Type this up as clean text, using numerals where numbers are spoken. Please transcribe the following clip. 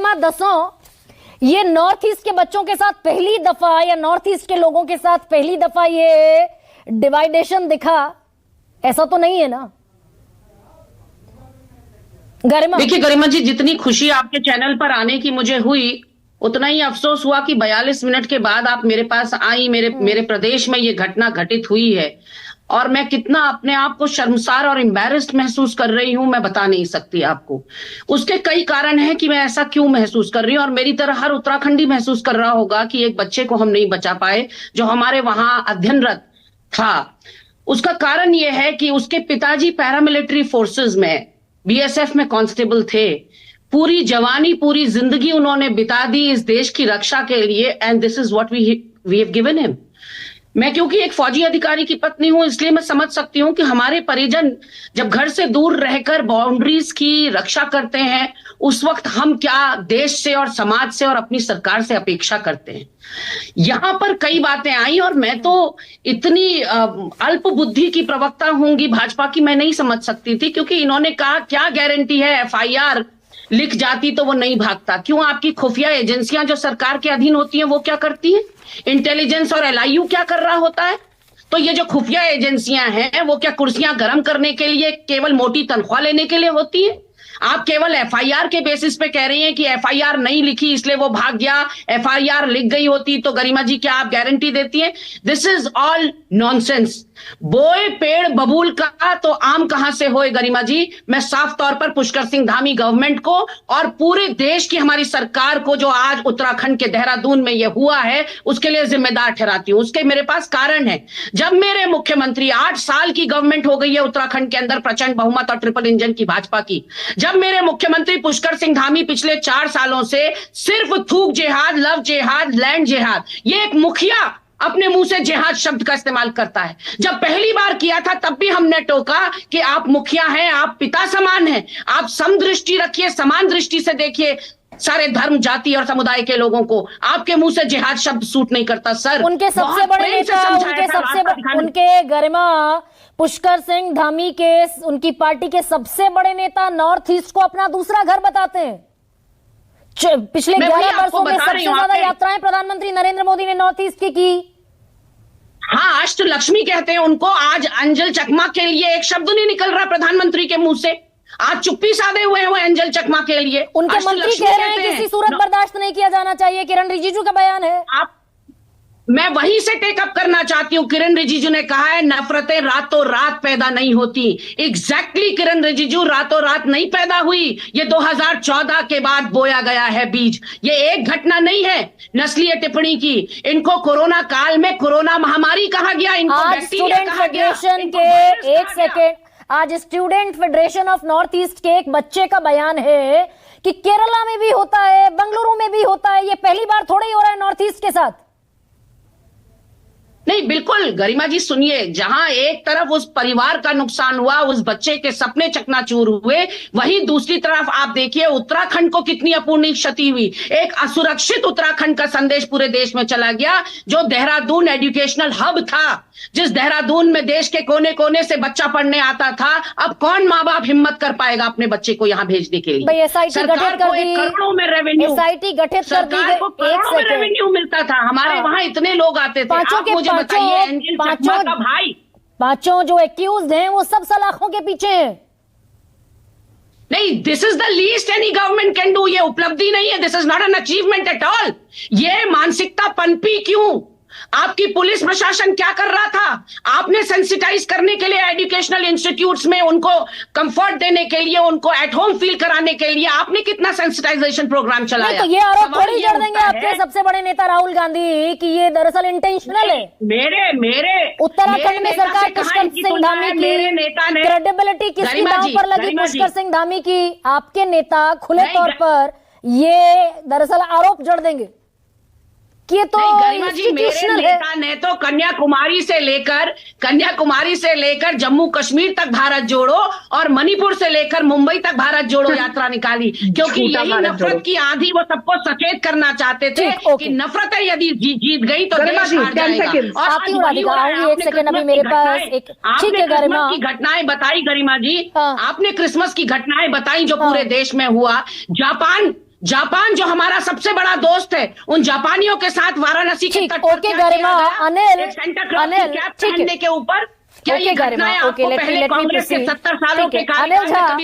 गरिमा दसों, ये north east के बच्चों के साथ पहली दफा या नॉर्थ ईस्ट के लोगों के साथ पहली दफा ये डिवाइडेशन दिखा, ऐसा तो नहीं है ना गरिमा? देखिए गरिमा जी, जितनी खुशी आपके चैनल पर आने की मुझे हुई, उतना ही अफसोस हुआ कि 42 मिनट के बाद आप मेरे पास आई। मेरे प्रदेश में ये घटना घटित हुई है और मैं कितना अपने आप को शर्मसार और एम्बैरेस्ड महसूस कर रही हूं, मैं बता नहीं सकती आपको। उसके कई कारण हैं कि मैं ऐसा क्यों महसूस कर रही हूं, और मेरी तरह हर उत्तराखंडी महसूस कर रहा होगा कि एक बच्चे को हम नहीं बचा पाए जो हमारे वहां अध्ययनरत था। उसका कारण यह है कि उसके पिताजी पैरामिलिट्री फोर्सेस में, बीएसएफ में कांस्टेबल थे। पूरी जवानी, पूरी जिंदगी उन्होंने बिता दी इस देश की रक्षा के लिए, and this is what we have given him. मैं क्योंकि एक फौजी अधिकारी की पत्नी हूं, इसलिए मैं समझ सकती हूं कि हमारे परिजन जब घर से दूर रहकर बाउंड्रीज की रक्षा करते हैं, उस वक्त हम क्या देश से और समाज से और अपनी सरकार से अपेक्षा करते हैं। यहां पर कई बातें आई और मैं तो इतनी अल्प बुद्धि की प्रवक्ता होंगी भाजपा की, मैं नहीं समझ सकती थी, क्योंकि इन्होंने कहा क्या गारंटी है एफआईआर लिख जाती तो वो नहीं भागता। क्यों? आपकी खुफिया एजेंसियां जो सरकार के अधीन होती हैं वो क्या करती हैं? इंटेलिजेंस और एलआईयू क्या कर रहा होता है? तो ये जो खुफिया एजेंसियां हैं वो क्या कुर्सियां गर्म करने के लिए, केवल मोटी तनख्वाह लेने के लिए होती है? आप केवल एफआईआर के बेसिस पे कह रही हैं कि एफआईआर नहीं लिखी इसलिए वो भाग गया, एफआईआर लिख गई होती तो गरिमा जी क्या आप गारंटी देती हैं? This is all nonsense. बोए पेड़ बबूल का तो आम कहां से होए गरिमा जी। मैं साफ तौर पर पुष्कर सिंह धामी गवर्नमेंट को और पूरे देश की हमारी सरकार को, जो आज उत्तराखंड के देहरादून में यह हुआ है, उसके लिए जिम्मेदार ठहराती हूं। उसके मेरे पास कारण है। जब मेरे मुख्यमंत्री, 8 साल की गवर्नमेंट हो गई है उत्तराखंड के अंदर, प्रचंड बहुमत और ट्रिपल इंजन की भाजपा की, जब मेरे मुख्यमंत्री पुष्कर सिंह धामी पिछले 4 सालों से सिर्फ थूक जिहाद, लव जिहाद, लैंड जिहाद, ये एक मुखिया अपने मुंह से जिहाद शब्द का इस्तेमाल करता है। जब पहली बार किया था तब भी हमने टोका कि आप मुखिया हैं, आप पिता समान हैं, आप समदृष्टि रखिए, समान दृष्टि से देखिए सारे धर्म, जाति और समुदाय के लोगों को। आपके मुंह से जिहाद शब्द सूट नहीं करता सर। उनके सबसे बड़े नेता, उनके गरिमा पुष्कर सिंह धामी के, उनकी पार्टी के सबसे बड़े नेता नॉर्थ ईस्ट को अपना दूसरा घर बताते हैं। पिछले 11 वर्षों में सबसे ज्यादा यात्राएं प्रधानमंत्री नरेंद्र मोदी ने नॉर्थ ईस्ट की। हाँ, अष्ट लक्ष्मी कहते हैं उनको। आज अंजल चकमा के लिए एक शब्द नहीं निकल रहा प्रधानमंत्री के मुंह से। आज चुप्पी साधे हुए हैं वो अंजल चकमा के लिए। उनके मंत्री कह रहे हैं किसी सूरत बर्दाश्त नहीं किया जाना चाहिए। किरण रिजिजू का बयान है। मैं वहीं से टेकअप करना चाहती हूं। किरण रिजिजू ने कहा है नफरतें रातों रात पैदा नहीं होती। एग्जैक्टली किरण रिजिजू रातों रात नहीं पैदा हुई। ये 2014 के बाद बोया गया है बीज। ये एक घटना नहीं है नस्लीय टिप्पणी की। इनको कोरोना काल में कोरोना महामारी कहा गया, इनको आज स्टूडेंट फेडरेशन के, एक सेकेंड, आज student federation of north east के एक बच्चे का बयान है कि केरला में भी होता है, बेंगलुरु में भी होता है। ये पहली बार थोड़ा ही हो रहा है नॉर्थ ईस्ट के साथ। नहीं, बिल्कुल गरिमा जी सुनिए, जहां एक तरफ उस परिवार का नुकसान हुआ, उस बच्चे के सपने चकनाचूर हुए, वहीं दूसरी तरफ आप देखिए उत्तराखंड को कितनी अपूर्णीय क्षति हुई। एक असुरक्षित उत्तराखंड का संदेश पूरे देश में चला गया। जो देहरादून एजुकेशनल हब था, जिस देहरादून में देश के कोने कोने से बच्चा पढ़ने आता था, अब कौन माँ बाप हिम्मत कर पाएगा अपने बच्चे को यहां भेजने के लिए? सरकार को करोड़ों में रेवेन्यू, सरकार को करोड़ों में रेवेन्यू मिलता था। हमारे वहां इतने लोग आते थे। आप मुझे बताइए, अंजल चकमा का भाई, पांचों जो एक्यूज्ड हैं वो सब सलाखों के पीछे हैं। नहीं, this is the least any government can do. ये उपलब्धि नहीं है, this is not an achievement at all. ये मानसिकता पनपी क्यों? आपकी पुलिस प्रशासन क्या कर रहा था? आपने सेंसिटाइज करने के लिए एजुकेशनल इंस्टीट्यूट्स में उनको कंफर्ट देने के लिए, उनको एट होम फील कराने के लिए आपने कितना सेंसिटाइजेशन प्रोग्राम चलाया? तो ये आरोप थोड़ी जड़ देंगे आपके सबसे बड़े नेता राहुल गांधी कि ये दरअसल इंटेंशनल है। मेरे उत्तराखंड में सरकार पुष्कर सिंह धामी की क्रेडिबिलिटी किसकी दांव पर लगी? पुष्कर सिंह धामी की। आपके नेता खुले तौर पर ये दरअसल आरोप जड़ देंगे कि ये तो इंस्टीट्यूशनल है। नेता ने तो कन्याकुमारी से लेकर जम्मू कश्मीर तक भारत जोड़ो और मणिपुर से लेकर मुंबई तक भारत जोड़ो यात्रा निकाली, क्योंकि यही नफरत की आंधी वो सबको सचेत करना चाहते थे कि नफरतें यदि जीत गई तो देश हार जाएगा। और एक सेकंड, अभी मेरे पास एक की घटनाएं बताई गरिमा जी, आपने क्रिसमस की घटनाएं बताई जो पूरे देश में हुआ। जापान जापान जो हमारा सबसे बड़ा दोस्त है, उन जापानियों के साथ वाराणसी के ठीक, तट पर ओके क्या किया गरिमा, गया? अनिल, एक सेंटा क्लॉज की अनिल, कैप ठीक है। पहनने के ऊपर क्या ओके ये गरिमा, घटनाएं ओके, आपको let me पहले कांग्रेस के proceed. 70 सालों ठीक है, के अनिल कार्यकाल में झा, कभी